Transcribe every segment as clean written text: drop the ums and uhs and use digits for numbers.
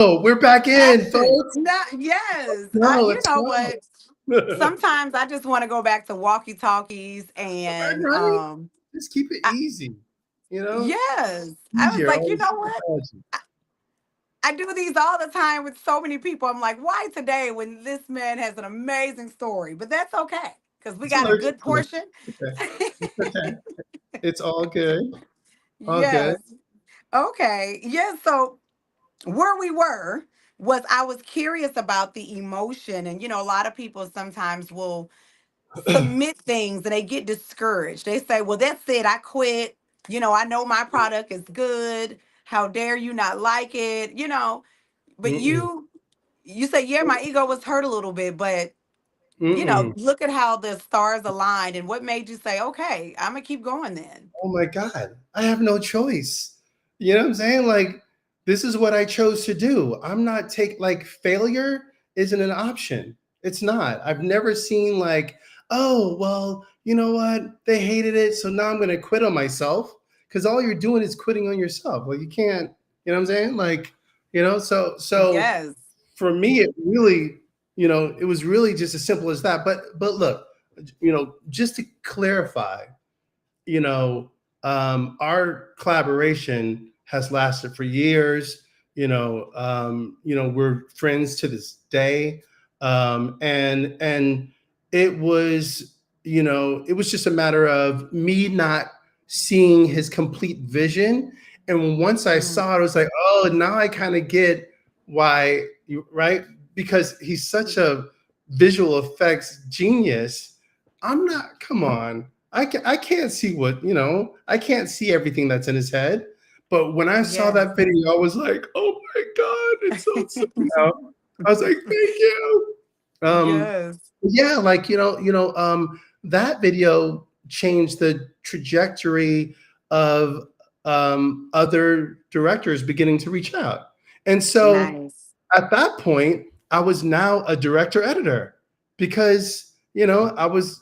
Oh, we're back in, Yes, folks. yes. No, You let's know go. what? Sometimes I just want to go back to walkie talkies and Right? Just keep it easy. You know, yes. I was easier. like, you Always know what? technology. I do these all the time with so many people. I'm like, why today when this man has an amazing story? But that's okay because we It's got a allergic good to it. portion. Okay. It's okay. It's all good. All good. Yes. Okay. Yeah. So where we were was I was curious about the emotion. And, a lot of people sometimes will submit things and they get discouraged. They say, well, that's it. I quit. I know my product is good. How dare you not like it? But Mm-mm. you say, yeah, my ego was hurt a little bit, but Mm-mm. look at how the stars aligned and what made you say, okay, I'm gonna keep going then. Oh my God. I have no choice. You know what I'm saying? Like, this is what I chose to do. I'm not like failure isn't an option. It's not. I've never seen like, oh, well, you know what? They hated it. So now I'm going to quit on myself. Because all you're doing is quitting on yourself. Well, you can't, you know what I'm saying? Like, so Yes. for me, it really, it was really just as simple as that. But look, just to clarify, you know, our collaboration has lasted for years. We're friends to this day, and it was, it was just a matter of me not seeing his complete vision. And once I Mm, saw it, I was like, oh, now I kind of get why, right? Because he's such a visual effects genius. I'm not. Come on. I can't see I can't see everything that's in his head. But when I saw yes. that video, I was like, oh my God, it's so simple now. I was like, thank you. Yes. Yeah, like, that video changed the trajectory of other directors beginning to reach out. And so Nice. at that point, I was now a director editor because, I was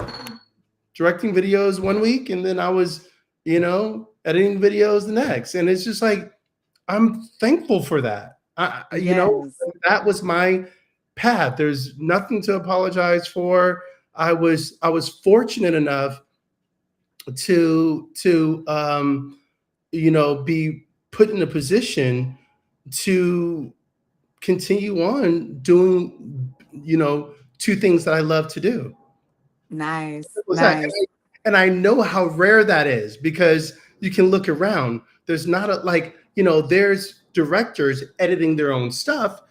directing videos one week and then I was, editing videos the next. And it's just like, I'm thankful for that. Yes. That was my path. There's nothing to apologize for. I was fortunate enough to be put in a position to continue on doing, two things that I love to do. Nice. Was that? Nice. And I know how rare that is because you can look around. There's not a like, there's directors editing their own stuff,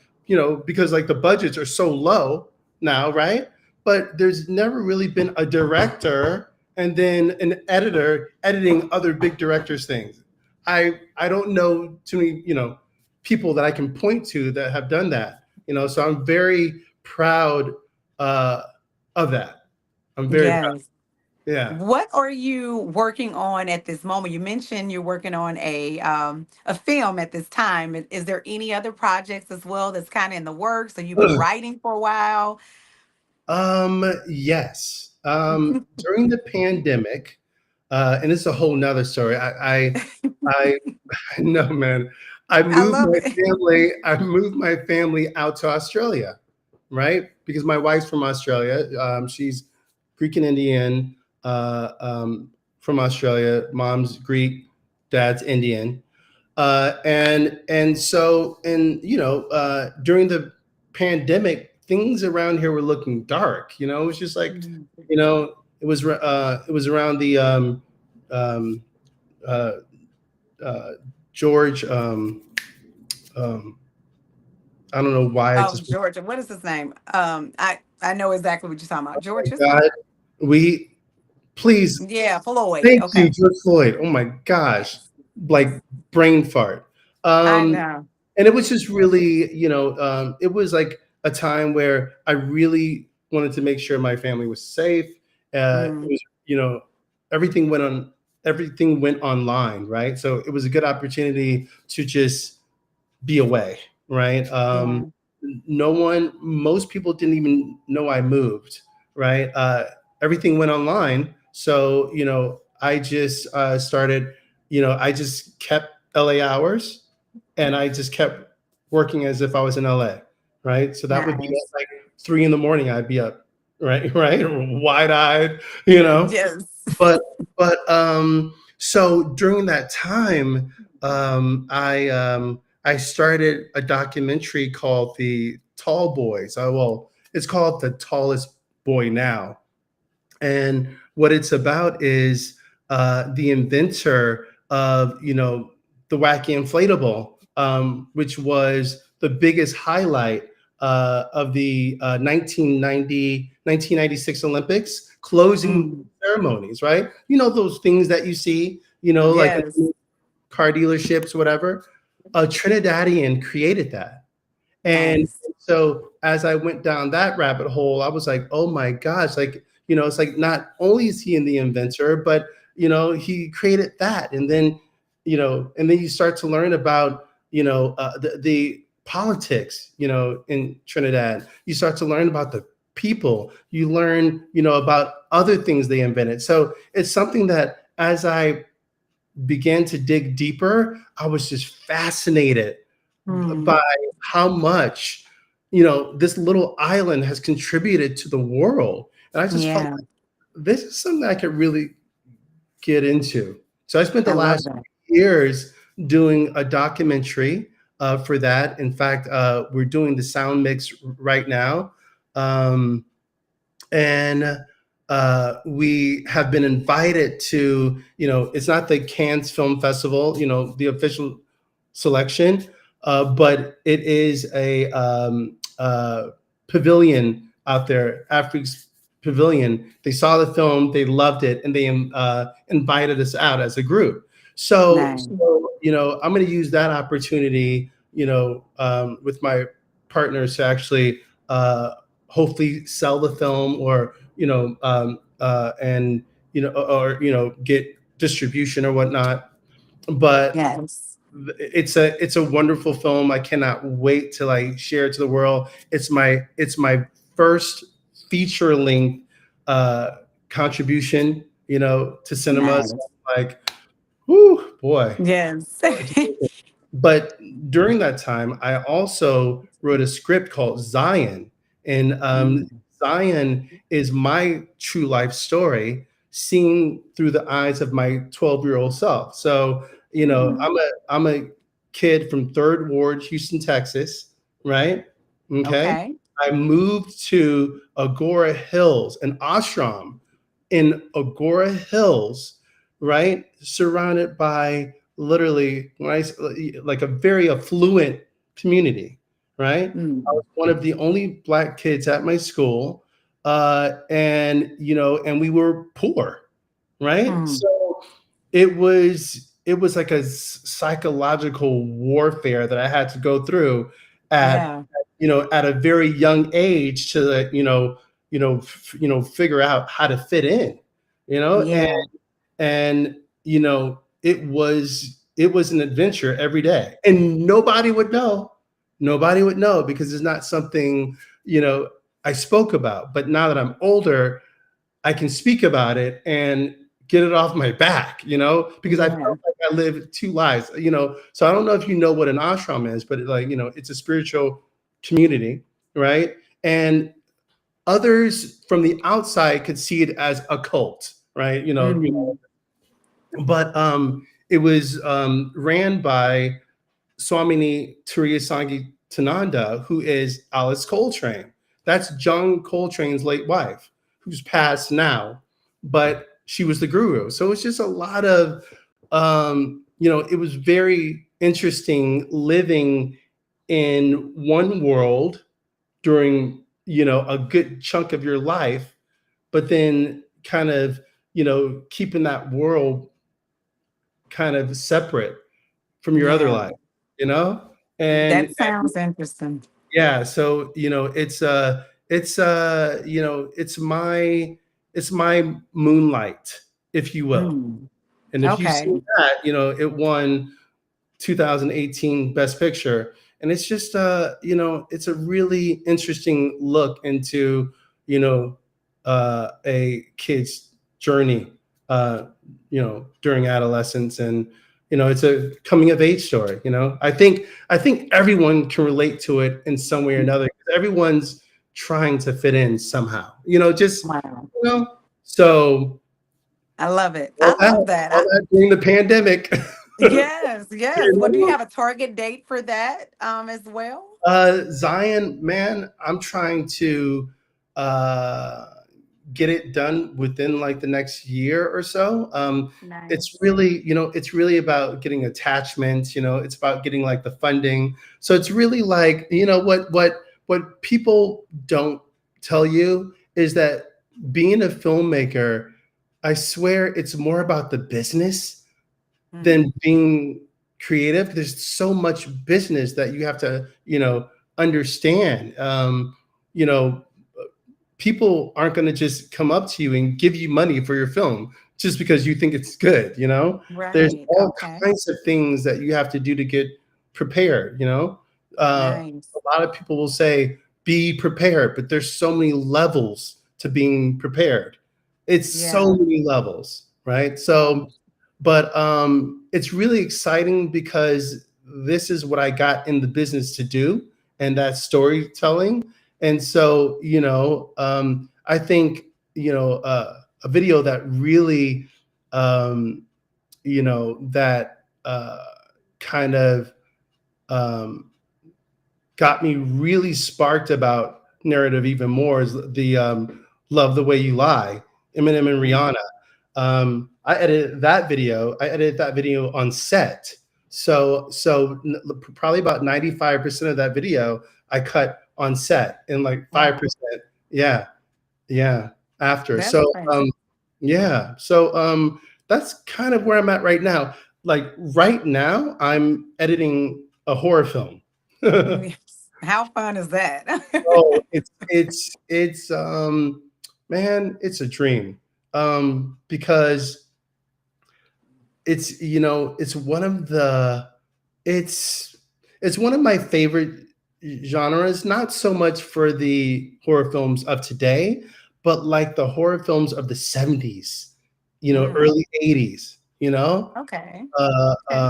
because like the budgets are so low now, right? But there's never really been a director and then an editor editing other big directors' things. I don't know too many, people that I can point to that have done that. So I'm very proud uh, of that. I'm very proud. Yes. Yeah. What are you working on at this moment? You mentioned you're working on a film at this time. Is there any other projects as well that's kind of in the works? Or you've been writing for a while? Yes. During the pandemic, and it's a whole nother story. I no man. I love it. I moved my family out to Australia, right? Because my wife's from Australia. She's Greek and Indian, from Australia. Mom's Greek, dad's Indian. And during the pandemic, things around here were looking dark. It was just like, Mhm. it was around the um, uh, uh, George. Um, I don't know why I Oh, just. Georgia. What is his name? I know exactly what you're talking Oh about. my Georgia God, something. we please. Yeah, Floyd. Thank you, Okay. George Floyd. Oh my gosh, Yes. like Yes. brain fart. I Um, know. and it was just really, it was like a time where I really wanted to make sure my family was safe. It Mm, was, everything went on, everything went online, right? So it was a good opportunity to just be away, right? yeah. No one, most people didn't even know I moved, right? Everything went online. So, I just started, I just kept LA hours and I just kept working as if I was in LA, right? So that would be Nice. at like 3 in the morning. I'd be up, right, right, wide eyed, you know. Yes. But so during that time, I started a documentary called The Tall Boys. Well, it's called The Tallest Boy Now, and what it's about is the inventor of, the wacky inflatable, which was the biggest highlight of the 1996 Olympics closing Mm. ceremonies, right? Those things that you see, like Yes. in car dealerships, whatever. A Trinidadian created that. And Nice. so as I went down that rabbit hole, I was like, oh my gosh, like, it's like not only is he in the inventor, but he created that. And then you start to learn about, the politics, in Trinidad. You start to learn about the people. You learn, about other things they invented. So it's something that as I began to dig deeper, I was just fascinated Mm. by how much this little island has contributed to the world. And I just felt Yeah. like this is something I could really get into. So I spent the I love last that. years doing a documentary for that. In fact, we're doing the sound mix right now. Um, and we have been invited to, it's not the Cannes Film Festival, the official selection, but it is a pavilion out there, Afrique's Pavilion. They saw the film, they loved it, and they invited us out as a group. So, Nice. I'm going to use that opportunity, with my partners to actually hopefully sell the film, or and or get distribution or whatnot. But Yes. it's a wonderful film. I cannot wait till I share it to the world. It's my first feature length uh, contribution, to cinema. So Nice. I'm like, whoo, boy. Yes. But during that time, I also wrote a script called Zion. And Mm. Zion is my true life story seen through the eyes of my 12-year-old self. So, Mm. I'm a kid from Third Ward, Houston, Texas, right? Okay. Okay. I moved to Agora Hills, an ashram in Agora Hills, right? Surrounded by literally like a very affluent community, right? I Mm. was one of the only Black kids at my school, and we were poor, right? Mm. So it was like a psychological warfare that I had to go through at Yeah. at a very young age to figure out how to fit in, you know, and Yeah. and it was an adventure every day, and nobody would know because it's not something I spoke about. But now that I'm older, I can speak about it and get it off my back, because I Yeah. felt like I lived two lives, so I don't know if you know what an ashram is, but it's a spiritual community, right? And others from the outside could see it as a cult, right? Mm. But it was ran by Swamini Turiyasangi Tananda, who is Alice Coltrane. That's John Coltrane's late wife, who's passed now, but she was the guru. So it's just a lot of, it was very interesting living in one world during, a good chunk of your life, but then kind of, keeping that world kind of separate from your other Yeah. life, you know? And That sounds interesting. yeah, so it's my moonlight, if you will. Mm. And if you've Okay. seen that, it won 2018 Best Picture. And it's just it's a really interesting look into, a kid's journey during adolescence. And It's a coming of age story. I think everyone can relate to it in some way or another. Everyone's trying to fit in somehow. Just Wow. you know. So I love it. all I that, love that. all that during the pandemic. Yes, yes. Well, do you You have a target date for that as well? Zion, man, I'm trying to uh, get it done within like the next year or so. It's Nice. really, it's really about getting attachments. It's about getting like the funding. So it's really like, what people don't tell you is that being a filmmaker, I swear it's more about the business Mm, than being creative. There's so much business that you have to, understand. You know, People aren't going to just come up to you and give you money for your film just because you think it's good. There's right. all Okay. kinds of things that you have to do to get prepared. Nice. A lot of people will say be prepared, but there's so many levels to being prepared. It's so Yeah. many levels, right? Yeah. So but it's really exciting because this is what I got in the business to do, and that's storytelling. And so, I think, a video that really, um, that kind of um, got me really sparked about narrative even more is the Love the Way You Lie, Eminem and Mm. Rihanna. I edited that video on set. Probably about 95% of that video I cut on set, and like Wow. 5%, yeah, yeah, after. That's fantastic. Yeah. That's kind of where I'm at right now. Like right now, I'm editing a horror film. Yes. How fun is that? Oh, it's man, it's a dream. Because it's one of the it's it's one of my favorite genres, not so much for the horror films of today, but like the horror films of the 70s, Mm, early 80s, okay. uh, Okay.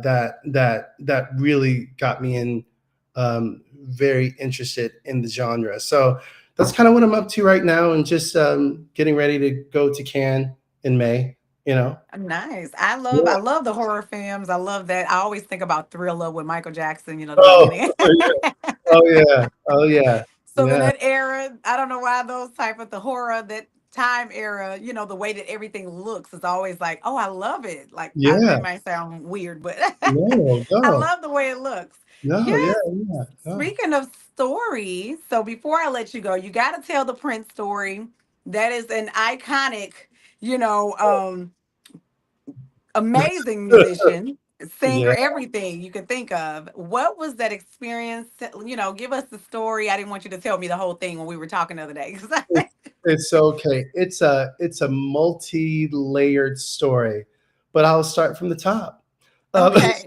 that really got me in, very interested in the genre. So that's kind of what I'm up to right now, and just getting ready to go to Cannes in May. You know. Nice. I Yeah. love the horror films. I love that. I always think about Thriller with Michael Jackson, the Oh, beginning. yeah. Oh yeah. Oh yeah. So then Yeah. that era, I don't know why those type of the horror, that time era, the way that everything looks is always like, oh, I love it. Like Yeah. it might sound weird, but No. I No. love the way it looks. No. Yeah. Yes. Yeah. No. Speaking of stories, so before I let you go, you got to tell the Prince story. That is an iconic, you know, um, amazing musician, singer, Yeah. everything you could think of. What was that experience? Give us the story. I didn't want you to tell me the whole thing when we were talking the other day. It's okay. It's a multi-layered story, but I'll start from the top. Uh, Okay.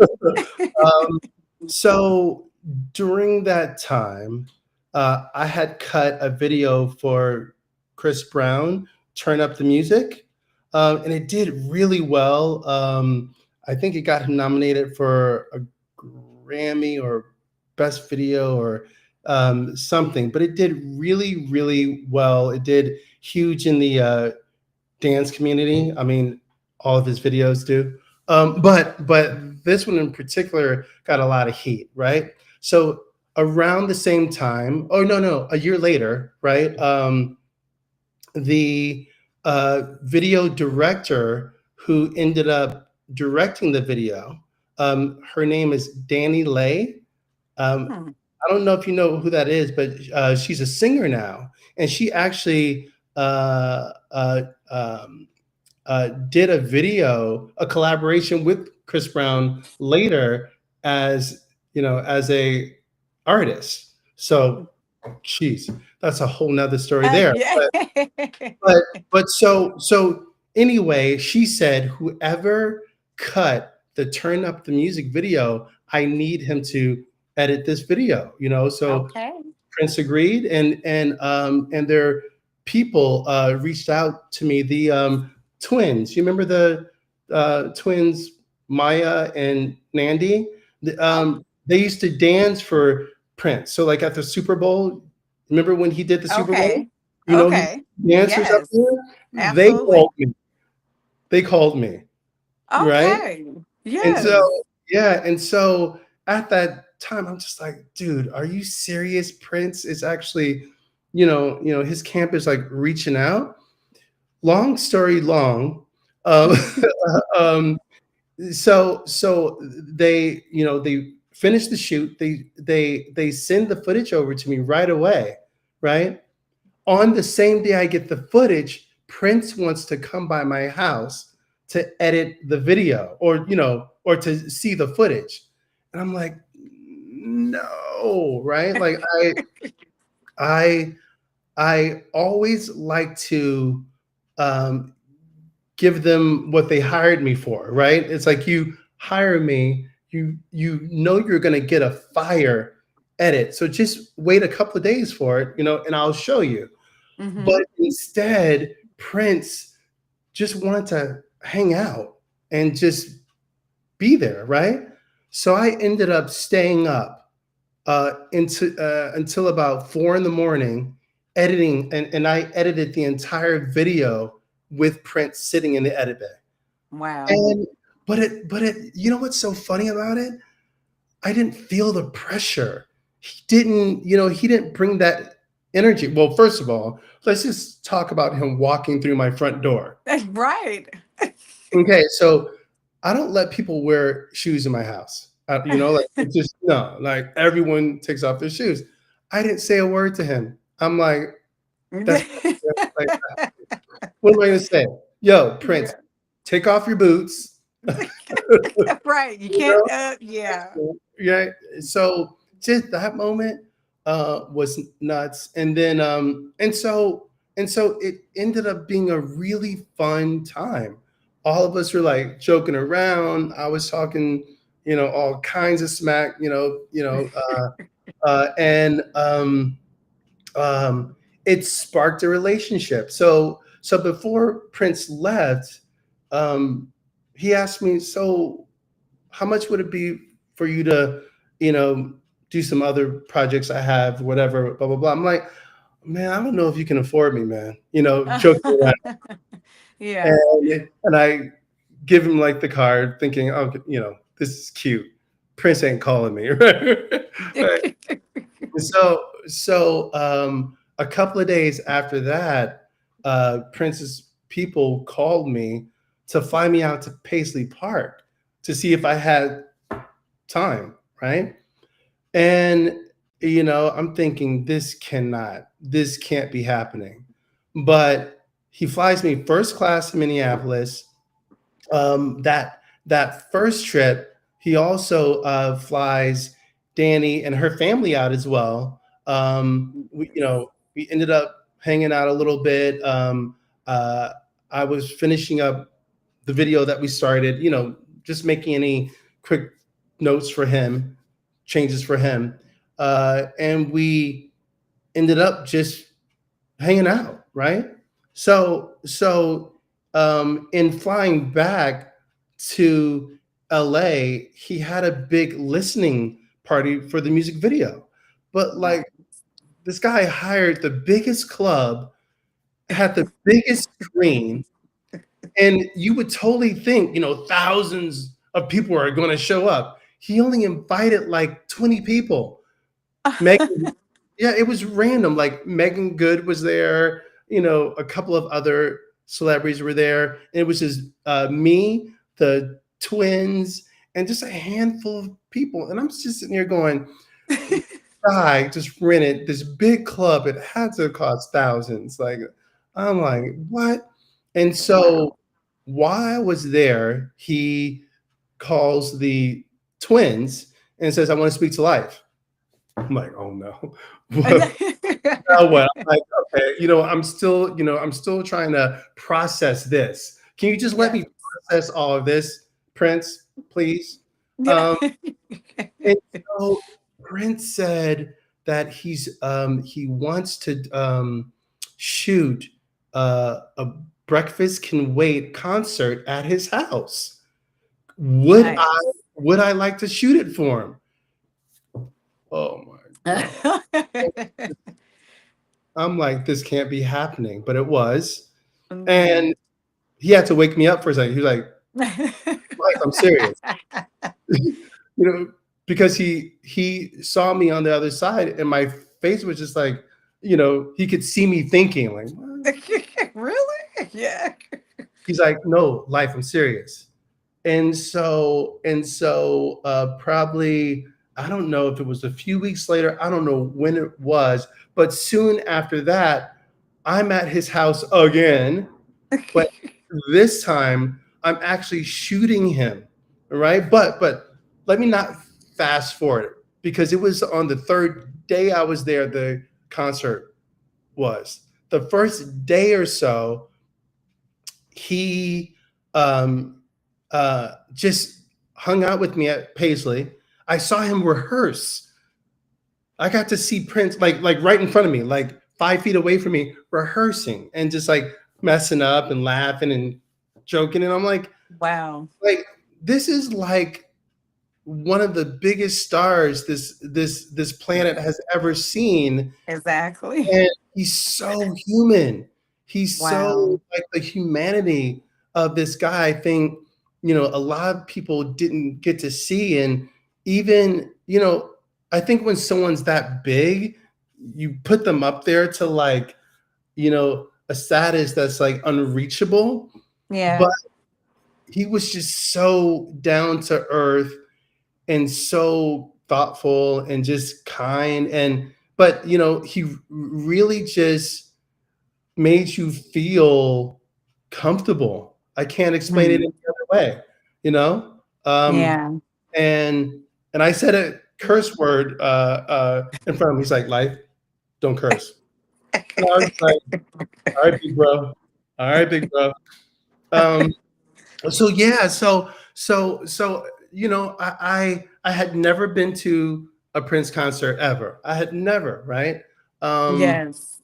um, so during that time, I had cut a video for Chris Brown, "Turn Up the Music," and it did really well. I think it got him nominated for a Grammy or Best Video or something, but it did really, really well. It did huge in the dance community. I mean, all of his videos do. But this one in particular got a lot of heat, right? So around the same time, oh no, a year later, right? The video director who ended up directing the video, her name is Danny Lay. Um, Hmm. I don't know if you know who that is, but she's a singer now, and she actually did a collaboration with Chris Brown later as as a artist. So, geez, that's a whole nother story there. Yeah. But but anyway, she said whoever cut the Turn Up the Music video, I need him to edit this video. So Okay. Prince agreed, and their people reached out to me. The twins. You remember twins Maya and Nandi. Oh, They used to dance for Prince. So like at the Super Bowl, remember when he did the Super Bowl? okay. You know, he Okay. dancers up Yes, there. They absolutely. called me. They called me, right? Okay. And so Yes. yeah, and so at that time, I'm just like, dude, are you serious? Prince is actually, his camp is like reaching out. Long story long. Um, um, so they finish the shoot. They send the footage over to me right away, right? On the same day I get the footage, Prince wants to come by my house to edit the video or to see the footage. And I'm like, no, right? Like I I always like to um, give them what they hired me for, right? It's like you hire me, you know you're gonna get a fire edit. So just wait a couple of days for it, and I'll show you. But Hmm. instead, Prince just wanted to hang out and just be there, right? So I ended up staying up until about 4 in the morning, editing, and I edited the entire video with Prince sitting in the edit bay. Wow. And you know what's so funny about it? I didn't feel the pressure. He didn't bring that energy. Well, first of all, let's just talk about him walking through my front door. Right. Okay, so I don't let people wear shoes in my house. Like it's just no, like everyone takes off their shoes. I didn't say a word to him. I'm like, that's like, what am I gonna say? Yo, Prince, Yeah. take off your boots. Right. You You can't. know? Yeah. Yeah. So just that moment was nuts, and so it ended up being a really fun time. All of us were like joking around. I was talking, all kinds of smack, and um, it sparked a relationship. So before Prince left, um, he asked me, so how much would it be for you to, you know, do some other projects I have, whatever, blah, blah, blah. I'm like, man, I don't know if you can afford me, man, joking around. Yeah. And I give him like the card thinking, oh, this is cute. Prince ain't calling me. Right. So a couple of days after that, Prince's people called me to fly me out to Paisley Park to see if I had time, right? And I'm thinking this can't be happening. But he flies me first class to Minneapolis. That first trip, he also flies Danny and her family out as well. We ended up hanging out a little bit. Uh, I was finishing up the video that we started, just making any quick notes for him, changes for him. And we ended up just hanging out, right? So in flying back to LA, he had a big listening party for the music video. But Wow. like this guy hired the biggest club, had the biggest screen, and you would totally think, thousands of people are going to show up. He only invited like 20 people. Megan, yeah, it was random. Like Megan Good was there, a couple of other celebrities were there. And it was just me, the twins, and just a handful of people. And I'm just sitting here going, guy just rented this big club. It had to cost thousands. Like, I'm like, what? And Wow. so while I was there, he calls the twins and says, I want to speak to life. I'm like, oh no. Now what? I'm like, okay, I'm still trying to process this. Can you just let Yes. me process all of this, Prince, please? Yeah. Um, and so Prince said that he wants to shoot a Breakfast Can Wait concert at his house. Nice. Would I like to shoot it for him? Oh my God. I'm like, this can't be happening, but it was. Mm. And he had to wake me up for a second. He was like, Mike, I'm serious. You know, because he saw me on the other side and my face was just like, he could see me thinking like, what? Really? Yeah. He's like, no, life, I'm serious. And so probably, I don't know if it was a few weeks later, I don't know when it was, but soon after that, I'm at his house again, but this time I'm actually shooting him, right? But let me not fast forward because it was on the third day I was there, the concert was. The first day or so, he just hung out with me at Paisley. I saw him rehearse. I got to see Prince like right in front of me, like 5 feet away from me, rehearsing and just like messing up and laughing and joking. And I'm Wow. like this is like one of the biggest stars this planet has ever seen, Exactly. and he's so human. He's so Wow. like the humanity of this guy. I think, a lot of people didn't get to see. And even, I think when someone's that big, you put them up there to like, a status that's like unreachable. But Yeah. he was just so down to earth and so thoughtful and just kind. And but he really just made you feel comfortable. I can't explain it Mm. any other way, you know um Yeah. and I said a curse word in front of him. He's like, life, don't curse. And I was like, all right, big bro, all right, big bro. um so yeah, so I had never been to a Prince concert ever. I had never, right? Um Yes.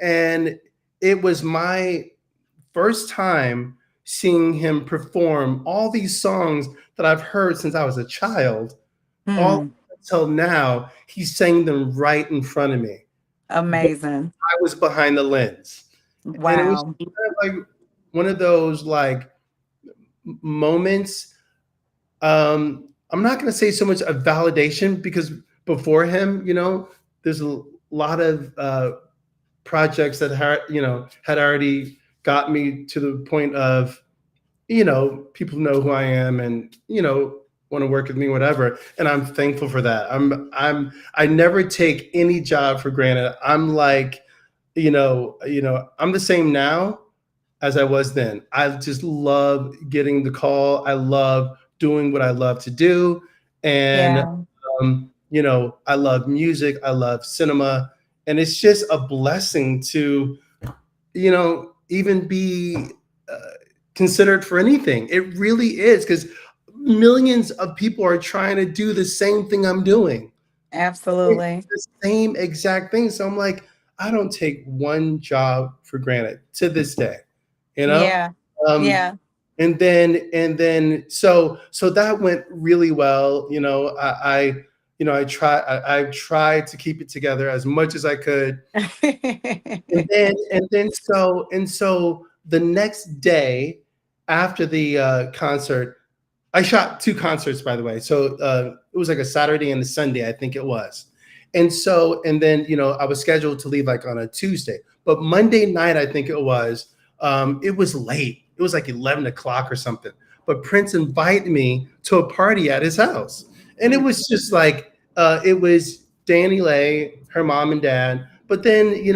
and it was my first time seeing him perform all these songs that I've heard since I was a child. All Hmm. until now, he sang them right in front of me. But Amazing. I was behind the lens, and it was Wow. kind of like one of those like moments. I'm not going to say so much a validation because before him, there's a lot of projects that had already got me to the point of, people know who I am and want to work with me, whatever. And I'm thankful for that. I never take any job for granted. I'm like, I'm the same now as I was then. I just love getting the call. I love doing what I love to do. And, Yeah. I love music. I love cinema. And it's just a blessing to, even be uh, considered for anything. It really is, because millions of people are trying to do the same thing I'm doing. It's Absolutely. the same exact thing. So I'm like, I don't take one job for granted to this day, you know? Yeah. Um, Yeah. and then so that went really well. I tried to keep it together as much as I could. And then the next day after the concert, I shot two concerts, by the way. So it was like a Saturday and a Sunday, I think it was. And then I was scheduled to leave like on a Tuesday, but Monday night, I think it was late. It was like 11 o'clock or something. But Prince invited me to a party at his house, and it was just like it was Danny Lay, her mom and dad. But then he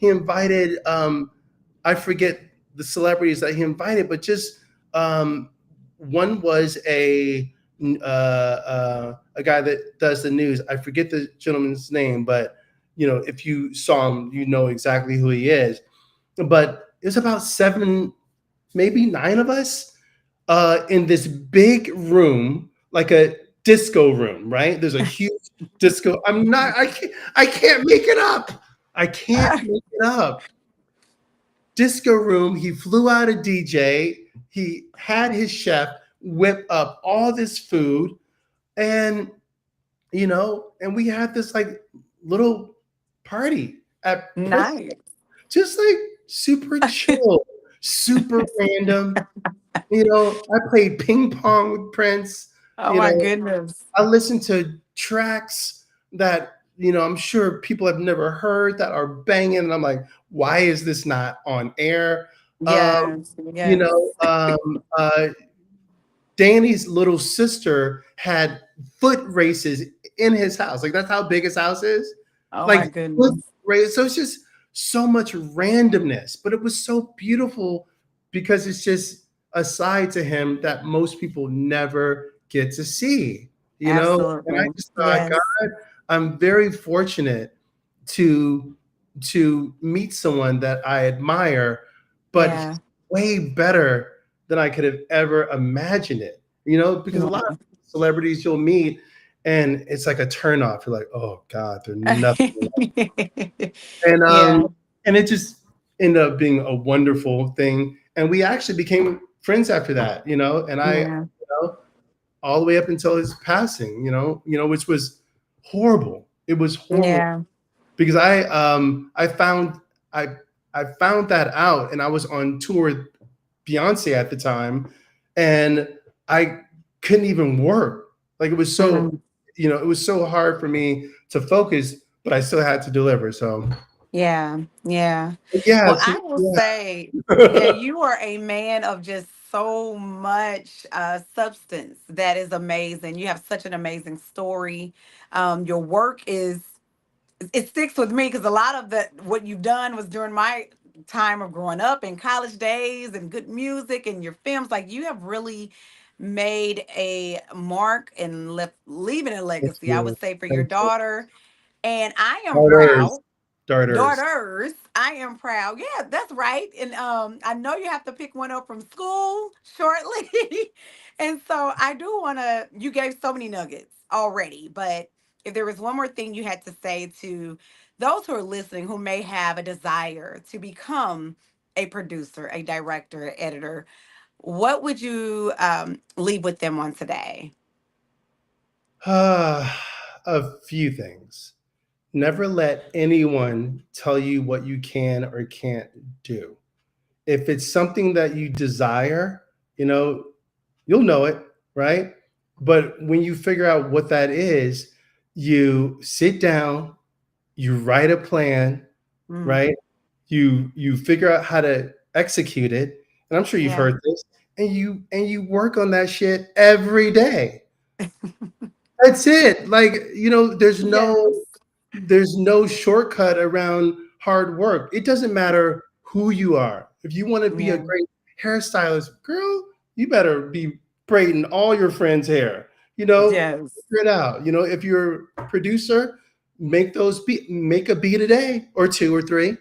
invited I forget the celebrities that he invited, but just one was a guy that does the news. I forget the gentleman's name, but if you saw him, you know exactly who he is. But it's about seven, maybe nine of us in this big room, like a disco room, right? There's a huge disco. I can't make it up. I can't make it up. disco room. He flew out a DJ. He had his chef whip up all this food, and and we had this like little party at Prince, Nice. just like super chill, super random. I played ping pong with Prince. Oh You my know, goodness. I listened to tracks that I'm sure people have never heard that are banging, and I'm like, why is this not on air? Um, Yes, you yes. know, um, uh, Danny's little sister had foot races in his house. Like that's how big his house is. Oh Like my foot goodness. race. So it's just so much randomness, but it was so beautiful because it's just a side to him that most people never get to see. And I Absolutely. just thought, Yes. God, I'm very fortunate to meet someone that I admire, but he's Yeah. way better than I could have ever imagined it. Because a lot of Yeah. celebrities you'll meet and it's like a turn off. You're like, oh God, they're nothing. And Yeah. and it just ended up being a wonderful thing. And we actually became friends after that, and Yeah. all the way up until his passing, which was horrible. It was horrible Yeah. because I I found that out, and I was on tour with Beyonce at the time, and I couldn't even work. Like it was so Mhm. it was so hard for me to focus, but I still had to deliver. So Yeah. Yeah. yeah, Well, so I will say, yeah, yeah. you are a man of just so much substance. That is amazing. You have such an amazing story. Your work is it sticks with me because a lot of the what you've done was during my time of growing up in college days and good music and your films. Like you have really made a mark and left leaving a Thank legacy. I you. would say for your Thank you. daughter, and I am Darters. proud. Darters. Daughters, I am proud. Yeah, that's right. And I know you have to pick one up from school shortly. And so I do want to you gave so many nuggets already, but if there was one more thing you had to say to those who are listening who may have a desire to become a producer, a director, editor, what would you leave with them on today? A few things. Never let anyone tell you what you can or can't do. If it's something that you desire, you know, you'll know it, right? But when you figure out what that is, you sit down, you write a plan, Mm, right? You figure out how to execute it. And I'm sure you've yeah. heard this, and you work on that shit every day. That's it. Like, Yes. there's no shortcut around hard work. It doesn't matter who you are. If you want to be a Yeah. great hairstylist, girl, you better be braiding all your friends' hair. Yes. Figure it out. If you're a producer, make a beat a day or two or three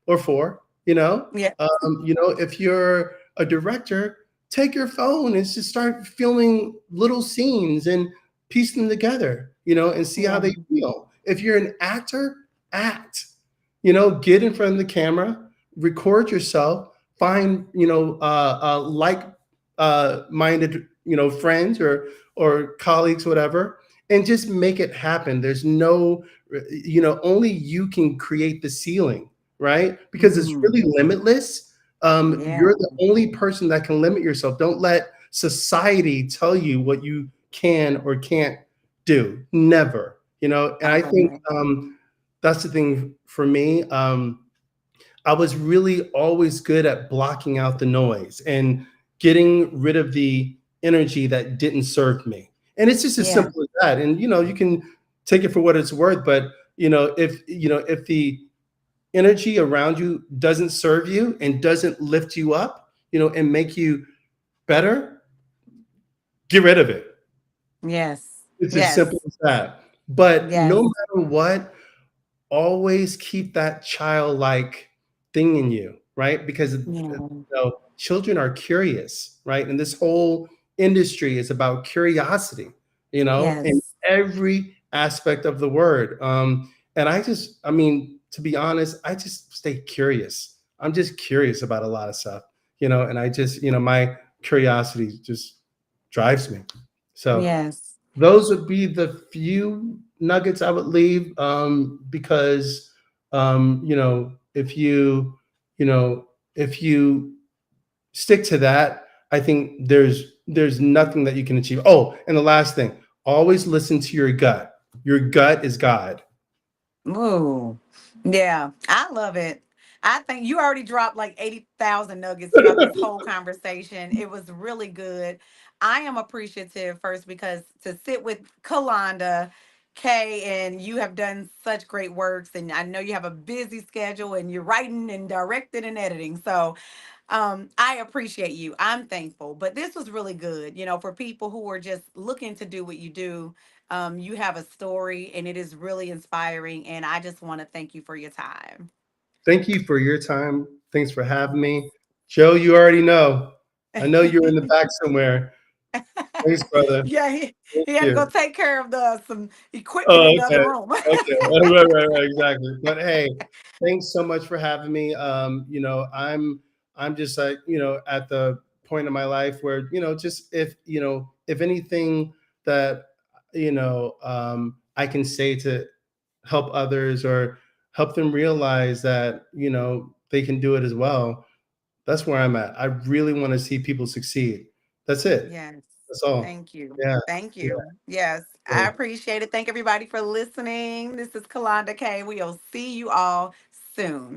or four. Yeah. If you're a director, take your phone and just start filming little scenes and piece them together, and see how Yeah. they feel. If you're an actor, act. Get in front of the camera, record yourself, find like minded friends or colleagues, whatever, and just make it happen. There's no, only you can create the ceiling, right? Because it's Mhm. really limitless. Yeah. You're the only person that can limit yourself. Don't let society tell you what you can or can't do. Never. And I I love think that. that's the thing for me. I was really always good at blocking out the noise and getting rid of the energy that didn't serve me. And it's just as Yeah. simple as that. And you can take it for what it's worth, but if the energy around you doesn't serve you and doesn't lift you up, and make you better, get rid of it. Yes. It's as Yes. simple as that. But no Yes. matter what, always keep that childlike thing in you, right? Because Yeah. children are curious, right? And this whole industry is about curiosity, in Yes. every aspect of the word. And I mean, to be honest, I just stay curious. I'm just curious about a lot of stuff, and I just, my curiosity just drives me. So Yes. those would be the few nuggets I would leave, because, if you know, if you stick to that, I think there's nothing that you can achieve. Oh, and the last thing, always listen to your gut. Your gut is God. Ooh. Yeah, I love it. I think you already dropped like 80,000 nuggets throughout this whole conversation. It was really good. I am appreciative first because to sit with Kalonda Kay, and you have done such great works, and I know you have a busy schedule and you're writing and directing and editing. So I appreciate you. I'm thankful. But this was really good. For people who are just looking to do what you do, you have a story and it is really inspiring. And I just want to thank you for your time. Thank you for your time. Thanks for having me. Joe, you already know. I know you're in the back somewhere. Thanks, brother. Yeah, Thank he had to go you. take care of the some equipment Oh, in the other okay. room. Okay. Right, exactly. But hey, thanks so much for having me. I'm just like, at the point in my life where, just if anything that, I can say to help others or help them realize that, they can do it as well. That's where I'm at. I really want to see people succeed. That's it. Yes. That's all. Thank you. Yeah. Thank Yeah. you. Yes. I Cool. appreciate it. Thank everybody for listening. This is Kalonda Kay. We'll see you all soon.